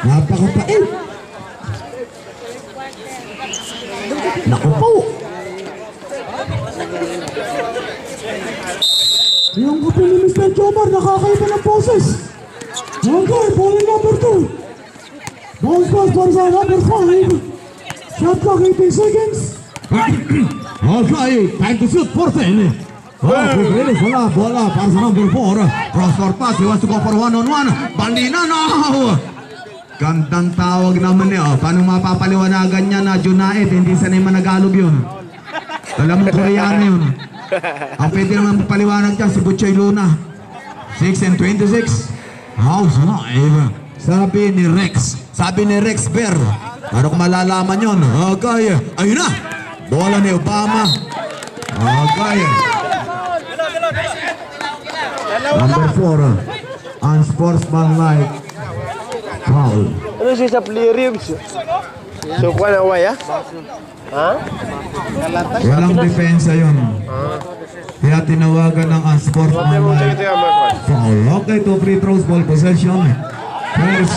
Napakapait. Naku po. Yung kapil ni Mr. Jomar, nakakaiba ng poses. Okay, ball number 2. Bounce pass para sa number 5. Shot clock 18 seconds. Okay, time to shoot 14. Quick release, bola para sa number 4. Cross-court pass, he wants to go for one-on-one. Bandina, no! Gandang tawag naman niya. Paano mapapaliwanagan niya na Junait, hindi sanay managalog yun. Alam mo, Koreano yun. Ang pwede naman paliwanag dyan, si Butchoy Luna. 6 and 26. House live. Sabi ni Rex Bear. Ano kung malalaman yun? Okay, ayun na. Bola ni Obama. Okay. Number 4. Unsportsmanlike foul. Ano siya sa play-ribs? So, kuha na away, ha? Ha? Walang depensa yun. Kaya tinawagan ng unsportsmanlike foul. Okay, 2 free throws, ball possession. First,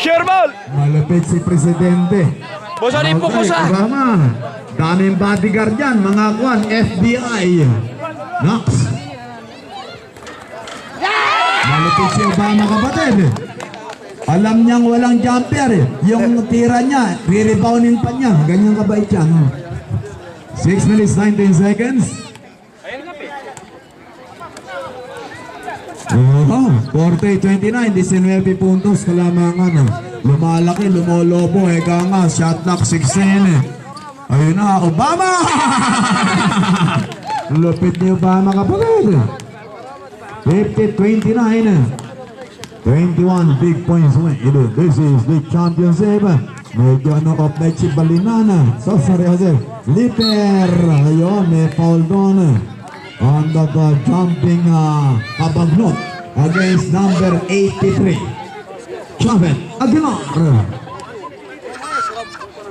Sure ball! malapit si Presidente. Bosa rin po, bosa! Obama. Daming bodyguard yan, mga kwan, FBI. Knox. Malapit si Obama, kapatid. Alam niyang walang jumper. Yung tira niya, re-rebounding pa niya. Ganyan kabait yan. 6 minutes, 19 seconds. Oh, 40-29, 19 puntos kalamangan. Lumalaki, lumolobo, eka nga, shot clock 16. Ayun na, Obama! Lupit ni Obama, kapatid. 50-29. 21 big points win. This is the championship. Medyo off night si Balinana. So sorry Jose. Liper. Ayun, may foul doon. On the jumping Kabagnot against number 83. Chavez Aguilar.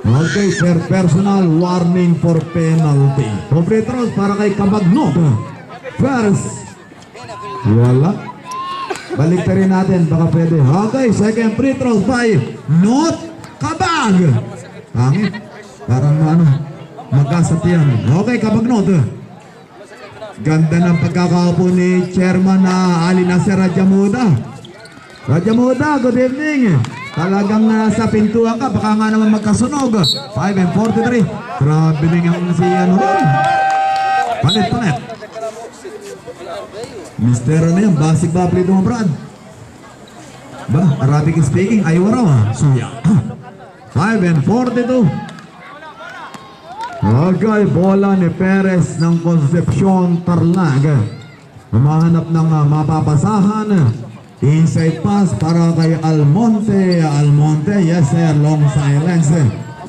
Okay, personal warning for penalty. Free throws para kay Kabagnot. First. Wala. Balik rin natin, baka pwede. Okay, second free throws by Not Kabag. Pangit. Parang magkasat yan. Okay, Kabagnot. Ganda ng pagkakaupo ni Chairman Ali Nasser Rajamuda. Rajamuda, good evening. Talagang nasa pintuan ka, baka nga naman magkasunog. 5 and 43. Grabe ang si Panet. Mister ano yan, basic ba play mo, Brad? Ba, Arabic speaking, ayaw raw Suya. 5 and 42. Okay, bola ni Perez ng Concepcion Tarlag. Humahanap ng mapapasahan. Inside pass para kay Almonte. Yes sir, long silence.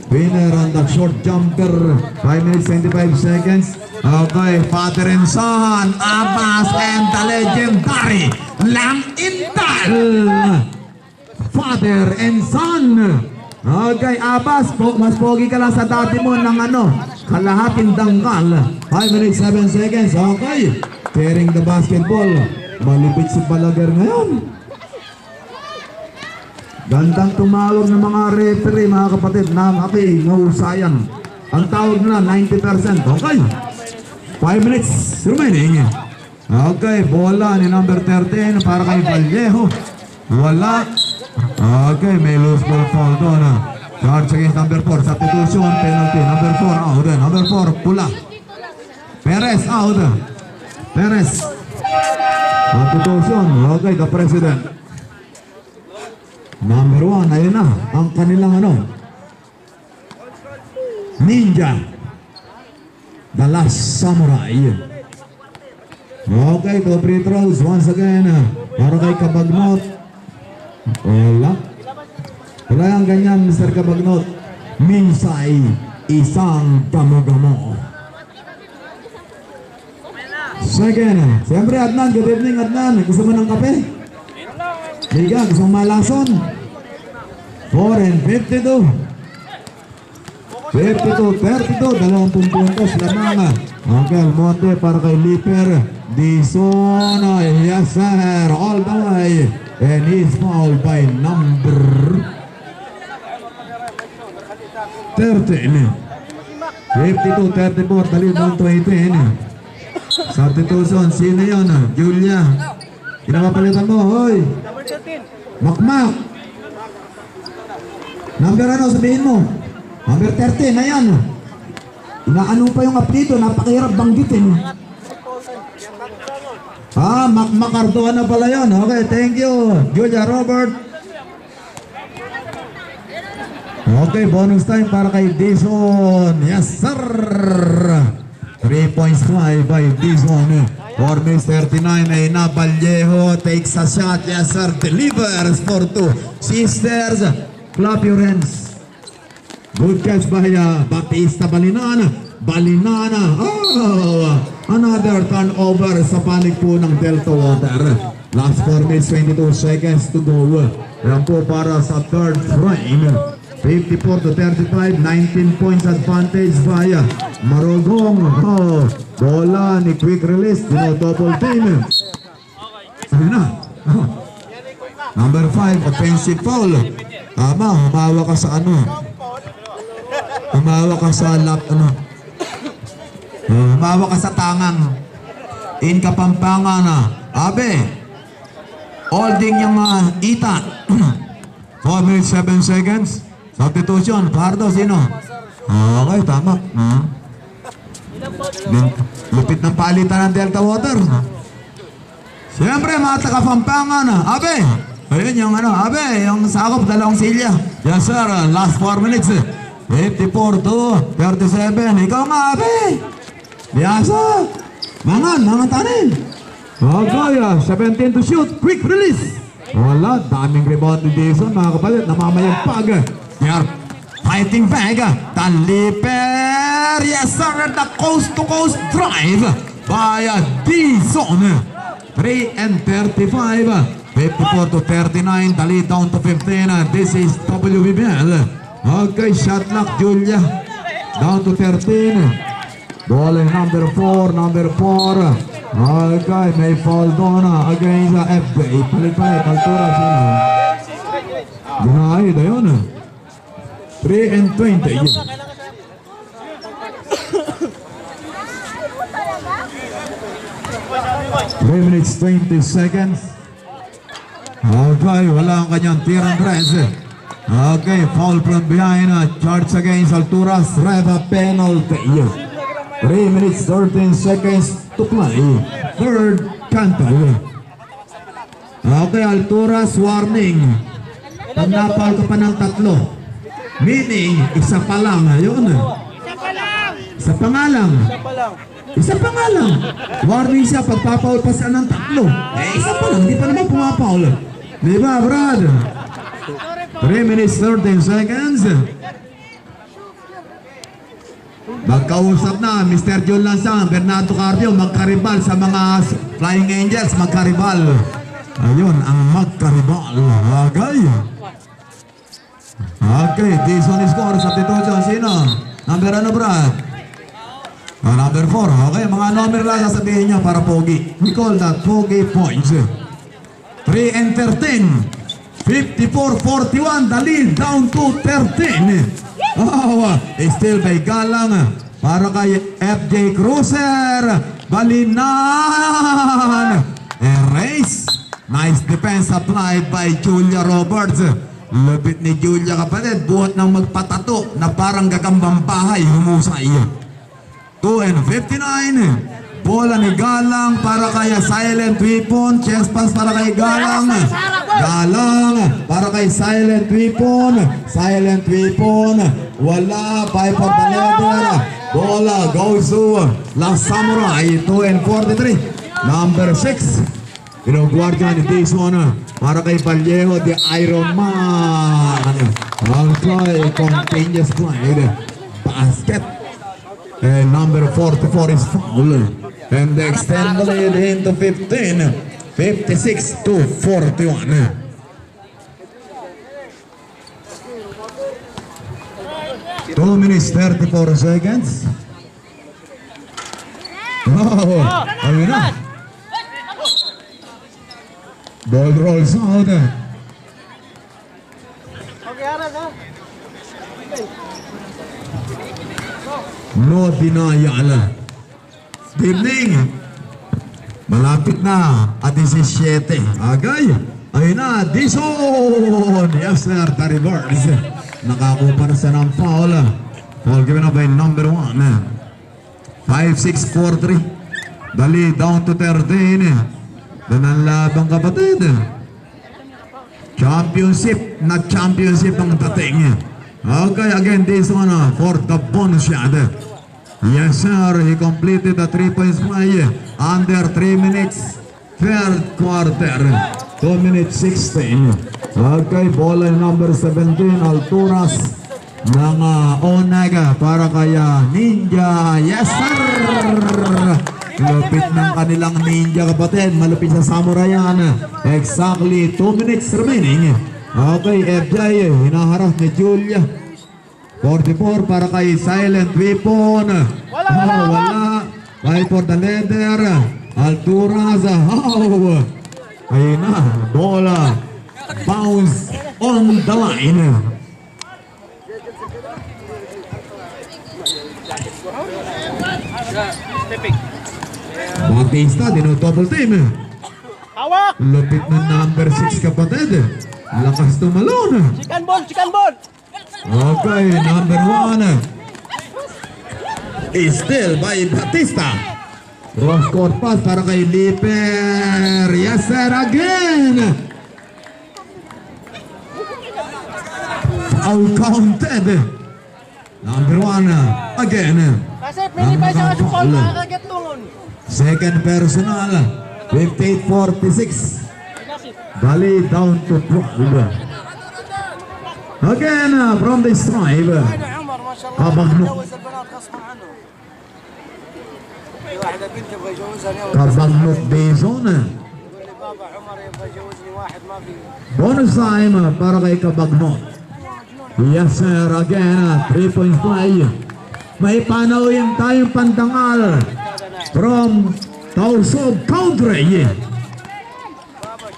Winner on the short jumper. 5 minutes 25 seconds. Okay, father and son, Abbas and the legendary Lam Intal. Father and son. Okay, Abbas, mas pogi ka lang sa dati mo ng kalahating dangkal. 5 minutes 7 seconds. Okay, carrying the basketball. Malipit si Balaguer ngayon. Gandang tumawag ng mga referee, mga kapatid, na nahusayan. Ang tawag na 90%. Okay. 5 minutes remaining. Okay, bola ni number 13 para kay Vallejo. Wala. Okay, may loose ball foul doon. Charge against number 4. Substitution, penalty. Number 4 out. Number 4, pula. Perez out. Perez. Substitution. Okay, the president. Number 1, ayun na. Ang kanilang Ninja. The last samurai. Okay, 2 free throws once again. Para kay Kabagnot. Wala yung ganyan, Mr. Kabagnot. Minsay, isang damo-damo. Second. Siyempre, Adnan. Good evening, Adnan. Gusto mo ng kape? Liga, gusto mong malason? 4 and 52. 32-32, 20 puntos lamang. Okay, Almonte para kay Liper. Disono, yes sir, all the way. And he's fouled by number 52-34, dali down to 18. Substitution, sino yun? Julia. Kinakapalitan mo, hoy. Makmak. Number ano, sabihin mo? Number 13, ayan. Inaano pa yung apelyido, napakahirap banggitin. Makmak Ardoa na pala yun. Okay, thank you, Julia Robert. Okay, bonus time para kay Dison. Yes, sir. 3 points by Dison. 4 minutes 39. Aina Vallejo takes a shot. Yes, sir. Delivers for 2. Sisters, clap your hands. Good catch by Batista Balinana. Oh, another turnover sa panig po ng Delta Water. Last 4 minutes 22 seconds to go. Yan po para sa third frame. 54-35, 19 points advantage via Marogong. Bola ni quick release, double team. Ayun na. Number 5, offensive foul. Tama, humawa ka sa ano. Humawa ka sa lap, ano. Humawa ka sa tangang. In Kapampangan na. Abe, holding yung ita. 4 minutes 7 seconds. Substitution, Pardo, sino? Okay, tama. Lupit ng palitan ng Delta Water. Siyempre, mga taga-Pampangan. Abe, ayun yung ano, abe, yung sakop, dalawang silya. Yes, sir, last 4 minutes. 54-37. Ikaw nga, abe. Biyasa. Mangan tanin. Okay, 17 to shoot. Quick release. Wala, daming rebound ni Jason, mga kapalit. Namamayagpag. They are fighting back. Taliper. Yes, sir. The coast-to-coast drive by Dison. 3-35. 54-39. Dali down to 15. This is WBBL. Okay, shot clock, Julia. Down to 13. Ball in number 4. Okay, may foul doon against FJ. Palit-palit. Altura sino? Ginahid, ayun. 3-20. 3 minutes 20 seconds. Okay, wala ang kanyang tirang dress. Okay, foul from behind. Charge against Alturas. Reva penalty. 3 minutes 13 seconds to play. Third canto. Okay, Alturas warning. Pag napal ka pa ng 3. Meaning, isa pa lang. Ayun. Isa pa nga lang. Isa pa nga lang. Warning siya, pagpapaul pa siya ng 3. Isa pa lang, hindi pa naman pumapaul. Diba, Brad? 3 minutes 13 seconds. Magkausap na, Mr. John Lansang, Bernardo Carpio, magkaribal sa mga Flying Angels, magkaribal. Ayun, ang magkaribal. Agay. Okay, Dison score, substitution, sino? Number ano, Brad? Number 4. Okay, mga number lang sasabihin niya para pogi. We call that pogi points. 3-13. 54-41. The lead down to 13. Oh, still by Galang. Para kay FJ Cruiser. Balinan. Erase. Nice defense applied by Julia Roberts. Lupit ni Julia, kapatid. Buhat ng magpatato na parang gagambang bahay. Humusay. 2-59. Bola ni Galang para kay Silent Weapon. Chest pass para kay Galang. Galang para kay Silent Weapon. Silent Weapon. Wala. 5 for the leader. Bola goes to Last Samurai. 2-43. Number 6. Pinagwardiya ni Dison para kay Vallejo, the Iron Man. Okay, continuous play. Basket. And number 44 is foul. And they extend the lead into 15. 56-41. Two minutes 34 seconds. Oh, ayun na. Ball rolls out. No denial. Good evening. Malapit na at 17. Agay. Ayun na, Dison. Yes sir, the reverse. Nakakuha na siya ng foul. Foul given up by number 1. 5-6-4-3. Dali down to 13. Doon ang labang kapatid. Championship na championship ang dating. Okay, again this one for the bonus shot. Yes sir, he completed the 3 points play under 3 minutes. Third quarter, 2 minutes 16. Okay, bola number 17, Alturas ng Onega para kaya Ninja. Yes sir! Lupit ng kanilang Ninja kapatid, malupit sa Samurai yan. Exactly 2 minutes remaining. Okay, FJ, hinaharap ni Julia. 44 para kay Silent Weapon. Wala. Fight for the leader. Alturas. Ayun na, bola. Bounce on the line. Bautista, dino-double team. Hawak! Lupit ng number 6 kapatid. Lakas tumalon. Chicken ball! Chicken ball! Okay, number 1 is still by Batista. Cross court pass para kay Liper. Yes sir, again. Foul counted. Number 1 again. Kasi pinipay sa kasukol, makakaget tulon. Second personal. 58-46. Bali down to 12. Again from the stripe. Kabagnok. Kabagnok Dizon. Bonus time para kay Kabagnok. Yes sir, again 3 points play. May panawin tayong pandangal from Tausog Country.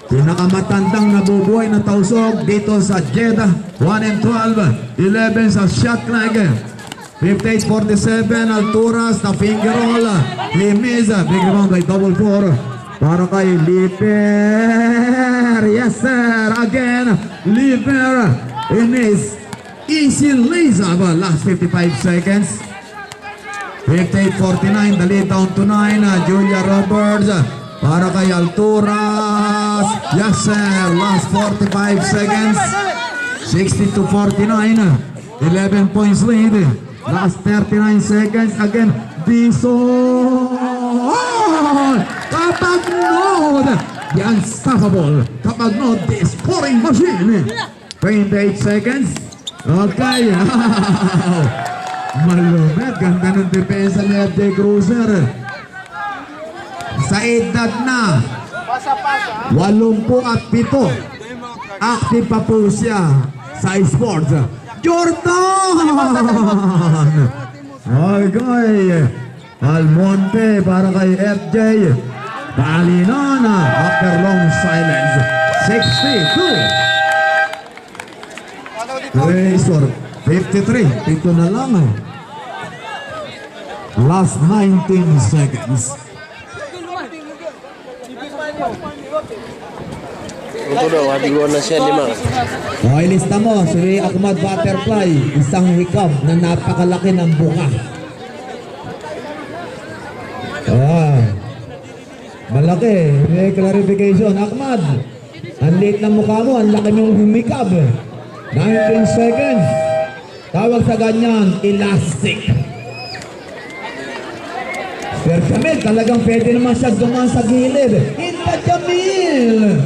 Pinakamatandang nabubuhay na Tausog dito sa Jeddah. 1-12, 11 sa shot clock. 58-47, Alturas na finger roll. He missed. Big rebound by double 4 para kay Liper. Yes sir, again Liper in his easy lace-up. Last 55 seconds. 58-49, the lead down to 9. Julia Roberts para kay Alturas. Yes sir, last 45 seconds. 60-49, 11 points lead. Last 39 seconds. Again, Dizon. Kabagnod, the unstoppable Kabagnod, the scoring machine. 28 seconds. Okay. Malumit, ganda ng depensa ni FJ Cruiser. Sa edad na 87, active pa po siya sa sports. Jordan! Okay. Almonte para kay FJ. Balinana after long silence. 62. Razor 53. Pito na lang. Last 19 seconds. Ito daw, hatigo na siya 5. Okay, lista mo, si Ahmad Butterfly, isang hikab na napakalaki ng buka. Malaki, may clarification. Ahmad, ang liit ng mukha mo, ang laki mong humikab. 19 seconds. Tawag sa ganyan, elastic. Sir Jamil, talagang pwede naman siya dumaan sa gilid. Hinta Jamil!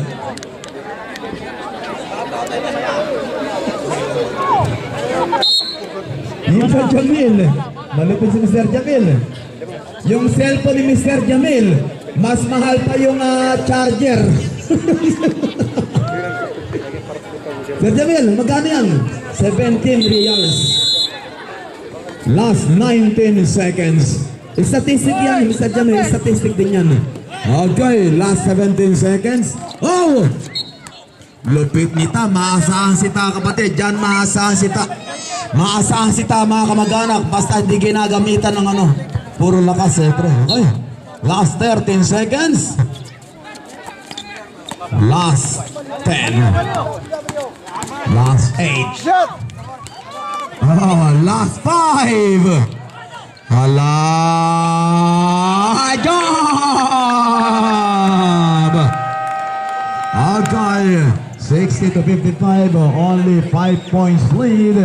Mr. Jamil, malupit si Mr. Jamil. Yung cellphone ni Mr. Jamil, mas mahal pa yung charger. Mr. Jamil, magkano yan? 17 reals. Last 19 seconds. Statistic yan, Mr. Jamil, statistic din yan. Okay, last 17 seconds. Oh! Lupit nita, maasahan sita kapatid. Diyan maasahan sita. Maasahan sita mga kamag-anak. Basta hindi ginagamitan ng ano. Puro lakas eh, pre. Okay. Last 13 seconds. Last 10. Last 8. Oh, last 5. Hala! Job! Okay, 60 to 55, only 5 points lead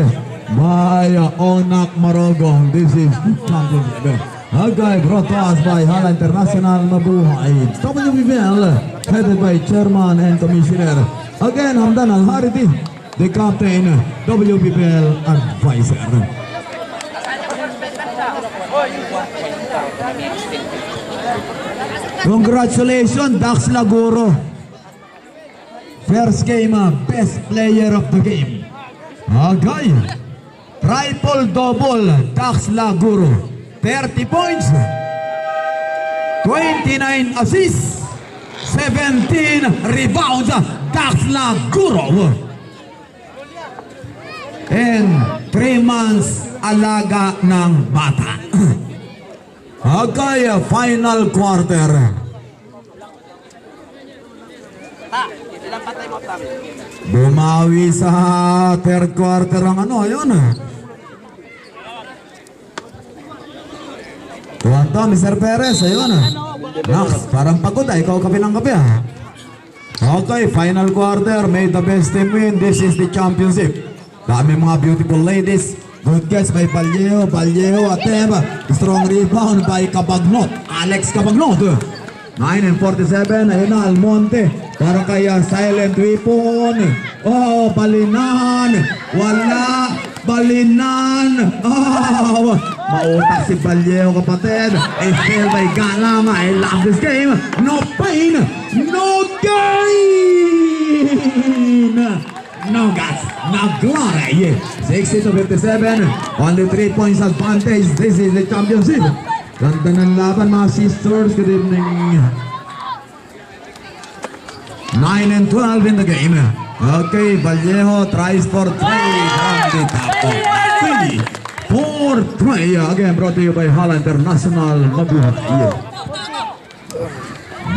by Onak Marogong. This is championship. Okay, brought to us by Hala International Mabuhay. WBL, headed by Chairman and Commissioner. Again, Hamdan Al-Hariti, the captain, WBL advisor. Congratulations, Dax Laguro. First game, best player of the game. Okay. Triple double, Dax Laguro. 30 points. 29 assists. 17 rebounds, Dax Laguro. And 3 months alaga ng bata. Okay, final quarter. Bumawi sa third quarter ang ano, yun. Tuwan to, Mr. Perez, ayun. Nax, parang pagod ah, ikaw kape ng kape ah. Okay, final quarter, may the best team win. This is the championship. Dami mga beautiful ladies. Good catch by Vallejo, attempt, strong rebound by Cabagnot, Alex Cabagnot. 9:47, ayun na, Almonte, para kaya silent weapon. Oh, Balinan, wala, Balinan. Oh, mautak si Vallejo kapatid. Still by Galang, I love this game. No pain, no gain. No guts, no glory. 60 to 57, only 3 points advantage. This is the championship. Ganda ng laban mga sisters. Good evening. 9 and 12 in the game. Okay, Vallejo tries for 3 from the top of 3 for 3. Again brought to you by Hala International Mabuhay.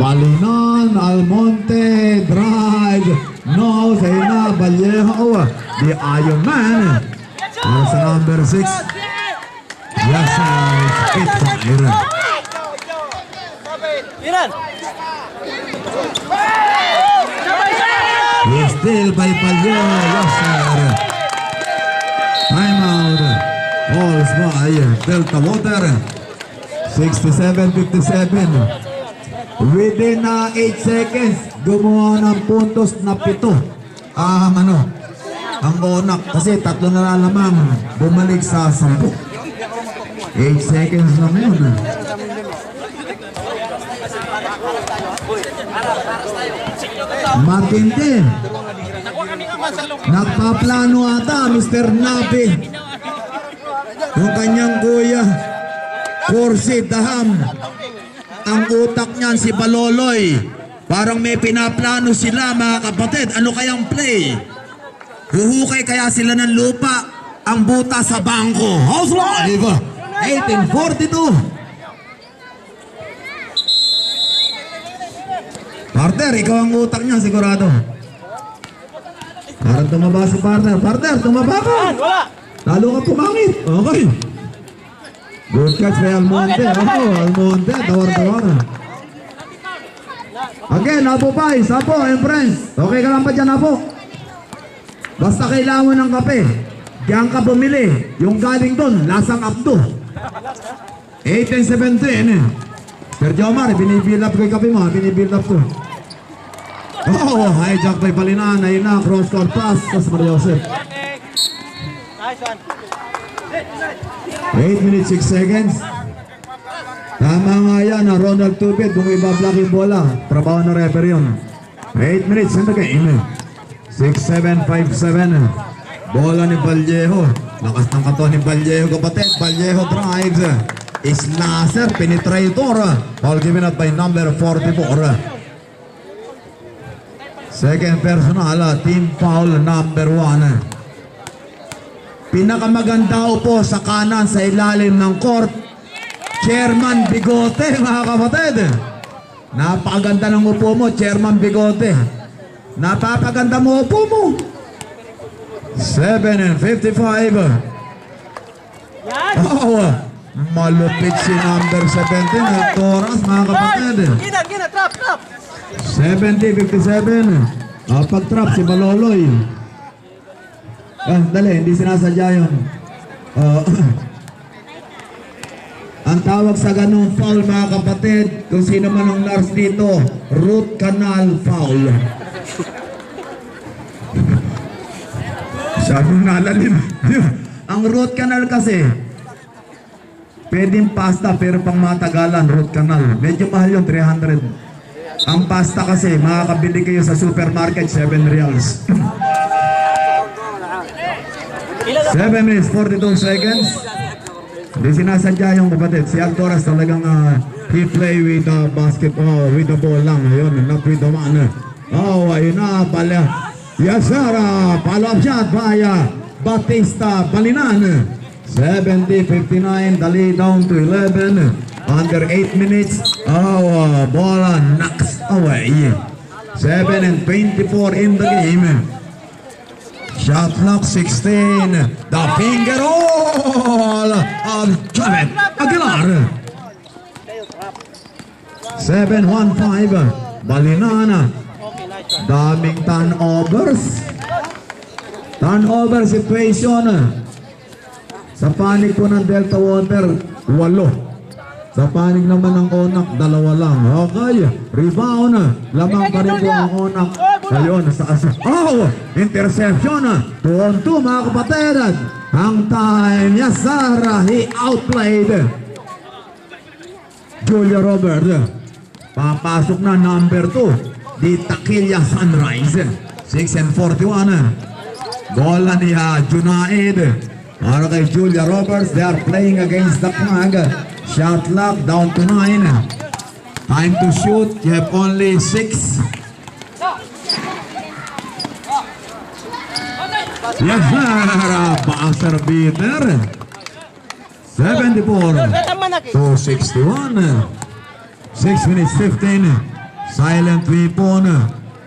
Balinan, Almonte, drive. No, sa'yo na, Vallejo, the Iron Man. Para sa number 6. Yes, it's fire. He's still by Vallejo, yes, sir. Time out. Balls by Delta Water. 67-57. Within 8 seconds, gumawa ng puntos na 7. Ang Onak, kasi 3 na lamang, bumalik sa 10. 8 seconds lang yun. Matindi. Nagpaplano ata, Mr. Napi. Yung kanyang kuya, Corsi Daham. Ang utak niyan si Baloloy. Parang may pinaplano sila mga kapatid. Ano kayang play? Huhukay kaya sila ng lupa. Ang buta sa bangko. House live. 1842. Partner, ikaw ang utak niyan sigurado. Parang tumaba si partner. Partner, tumaba ka. Lalo ka pumangit. Okay. Good catch by Almonte. Almonte, tawar-tawar. Again, Apo Pai, Sapo, and friends. Okay ka lang pa dyan, Apo? Basta kailangan mo ng kape. Diyan ka bumili. Yung galing doon, lasang Abdo. 18-17. Sir Jomar, binibuild up ko yung kape mo. Binibuild up to. Oh, hijack by Balinan. Ayun na, cross-court pass. Tapos Maria Joseph. 8 minutes 6 seconds. Tama nga yan, Ronald Tubit. Kung ibablock yung bola, trabaho na referee yun. 8 minutes in the game. 6-7, 5-7. Bola ni Vallejo. Lakas ng katawan ni Vallejo kapatid. Vallejo drives. Slasher, penetrator. All given up by number 44. Second personal, team foul number 1. Pinakamaganda upo sa kanan sa ilalim ng court, Chairman Bigote, mga kapatid. Napakaganda ng upo mo, Chairman Bigote. Napapaganda mo upo mo. 7:55. Oh, malupit si number 17, Toras, mga kapatid. Gina, trap. 70-57. Pag-trap si Baloloy. Dali, hindi sinasadya yun. Ang tawag sa ganung foul, mga kapatid, kung sino man ang nurse dito, root canal foul. Masyadong nalalim. Ang root canal kasi, pwedeng pasta pero pang matagalan, root canal. Medyo mahal yung 300. Ang pasta kasi, makakabili kayo sa supermarket, 7 reals. 7 minutes, 42 seconds. Hindi sinasadya yung kapatid. Si Altoras talagang he play with the basketball, with the ball lang. Ayun, not with the man. Oh, ayun na, pala. Yes, sir. Follow-up shot by Batista Balinan. 70-59, dali down to 11. Under 8 minutes. Oh, ball knocks away. 7:24 in the game. Shot clock 16. The finger roll of Javet Aguilar. 7-1-5. Balinana. Daming turnovers. Turnover situation. Sa panig po ng Delta Water, 8. Sa panig naman ng Onak, 2 lang. Okay, rebound. Lamang pa rin po ang Onak. Ayun, oh, interception. 2-on-2, mga kapatid. Ang time, yes sir, he outplayed Julia Robert. Papasok na number 2, di Taquilla Sunrise. 6:41. Bola ni Junaid. Para kay Julia Roberts, they are playing against the flag. Shot clock down to 9. Time to shoot, you have only 6. Yes sir, buzzer beater. 74 to 61. 6 minutes 15. Silent weapon.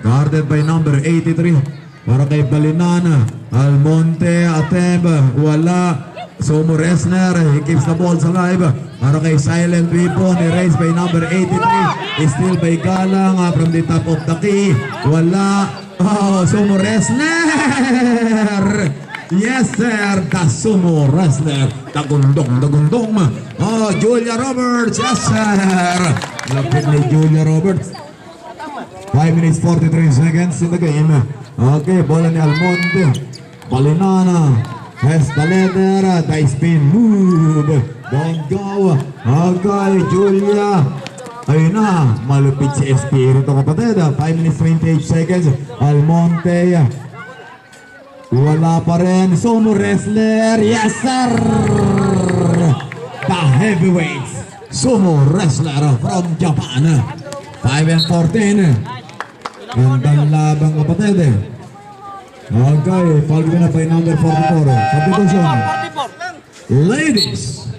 Guarded by number 83. Para kay Balinan. Almonte attempt. Wala. Somo Resner. He keeps the balls alive. Para kay silent weapon. Erased by number 83. Still by Galang from the top of the key. Wala. Oh, Somo Resner. Yes sir, the Sumo Wrestler. Dagundong. Oh, Julia Roberts. Yes sir. Lapit ni Julia Roberts. 5 minutes 43 seconds in the game. Okay, bola ni Almonte. Balinana has the letter. The spin move. Don't go. Okay, Julia. Ayun na, malupit si Espiritu kapatid. 5 minutes 28 seconds. Almonte. Wala pa rin. Sumo Wrestler. Yes sir. The heavyweights. Sumo Wrestler from Japan. 5-14. Gandang labang kapatid. Okay, foul na by number 44. Substitution. Ladies.